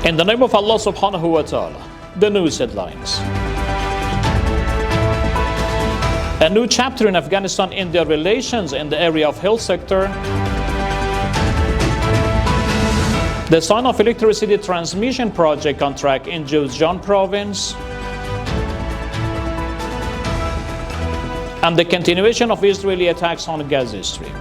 In the name of Allah subhanahu wa ta'ala, the news headlines. A new chapter in Afghanistan-India relations in the area of health sector. The sign of electricity transmission project contract in Urooj province. And the continuation of Israeli attacks on Gaza Strip.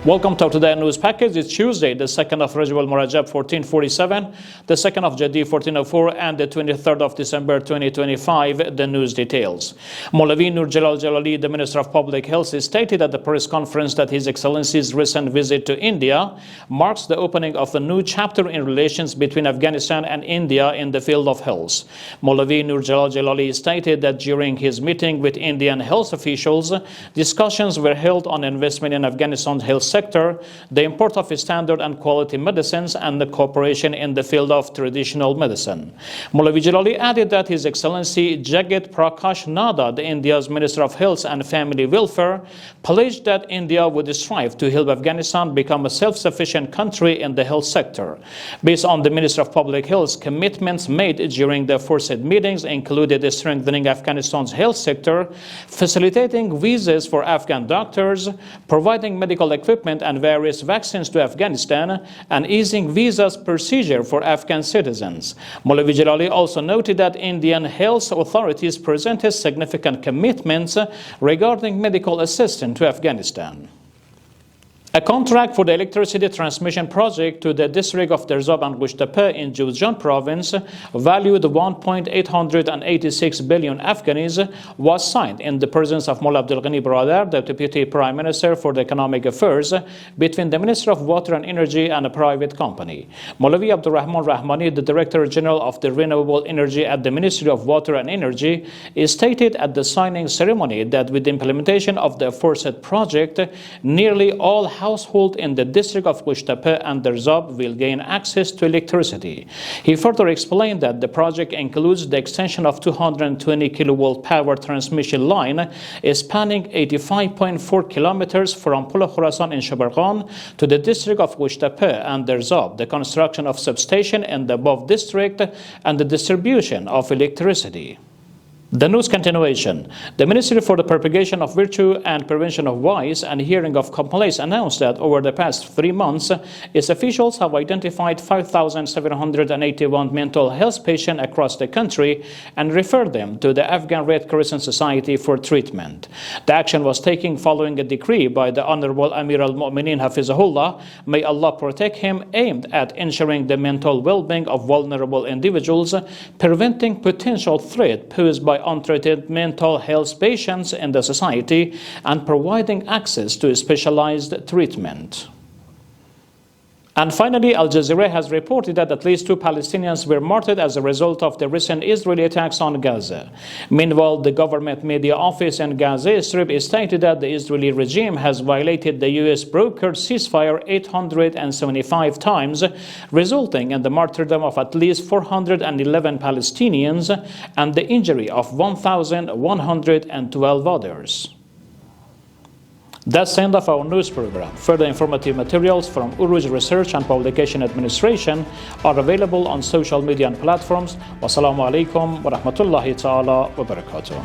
Welcome to today's news package. It's Tuesday, the 2nd of Rajab al-Murajab 1447, the 2nd of Jadi 1404, and the 23rd of December 2025. The news details. Maulvi Nur Jalal Jalali, the Minister of Public Health, stated at the press conference that His Excellency's recent visit to India marks the opening of a new chapter in relations between Afghanistan and India in the field of health. Maulvi Nur Jalal Jalali stated that during his meeting with Indian health officials, discussions were held on investment in Afghanistan's health sector, the import of standard and quality medicines, and the cooperation in the field of traditional medicine. Maulvi Jalali added that His Excellency Jagat Prakash Nada, the India's Minister of Health and Family Welfare, pledged that India would strive to help Afghanistan become a self-sufficient country in the health sector. Based on the Minister of Public Health's commitments made during the aforesaid meetings included strengthening Afghanistan's health sector, facilitating visas for Afghan doctors, providing medical equipment and various vaccines to Afghanistan, and easing visas procedure for Afghan citizens. Maulvi Jalali also noted that Indian health authorities presented significant commitments regarding medical assistance to Afghanistan. A contract for the electricity transmission project to the district of Dari and Qushtapa in Urooj province, valued 1.886 billion Afghanis, was signed in the presence of Mullah Abdul Ghani Baradar, the Deputy Prime Minister for the Economic Affairs, between the Minister of Water and Energy and a private company. Maulvi Abdul Rahman Rahmani, the Director General of the Renewable Energy at the Ministry of Water and Energy, stated at the signing ceremony that with the implementation of the aforesaid project, nearly all households in the district of Qushtapa and Dari will gain access to electricity. He further explained that the project includes the extension of 220 kilovolt power transmission line spanning 85.4 kilometers from Pula Khurasan in Shabargan to the district of Qushtapa and Dari, the construction of substation in the above district, and the distribution of electricity. The news continuation. The Ministry for the Propagation of Virtue and Prevention of Vice and Hearing of Complaints announced that over the past 3 months, its officials have identified 5,781 mental health patients across the country and referred them to the Afghan Red Crescent Society for treatment. The action was taken following a decree by the Honorable Amir al-Mu'mineen Hafizahullah, may Allah protect him, aimed at ensuring the mental well-being of vulnerable individuals, preventing potential threat posed by untreated mental health patients in the society, and providing access to specialized treatment. And finally, Al Jazeera has reported that at least 2 Palestinians were martyred as a result of the recent Israeli attacks on Gaza. Meanwhile, the government media office in Gaza Strip stated that the Israeli regime has violated the U.S. brokered ceasefire 875 times, resulting in the martyrdom of at least 411 Palestinians and the injury of 1,112 others. That's the end of our news program. Further informative materials from Urooj Research and Publication Administration are available on social media and platforms. Wassalamu alaikum wa rahmatullahi ta'ala wa barakatuh.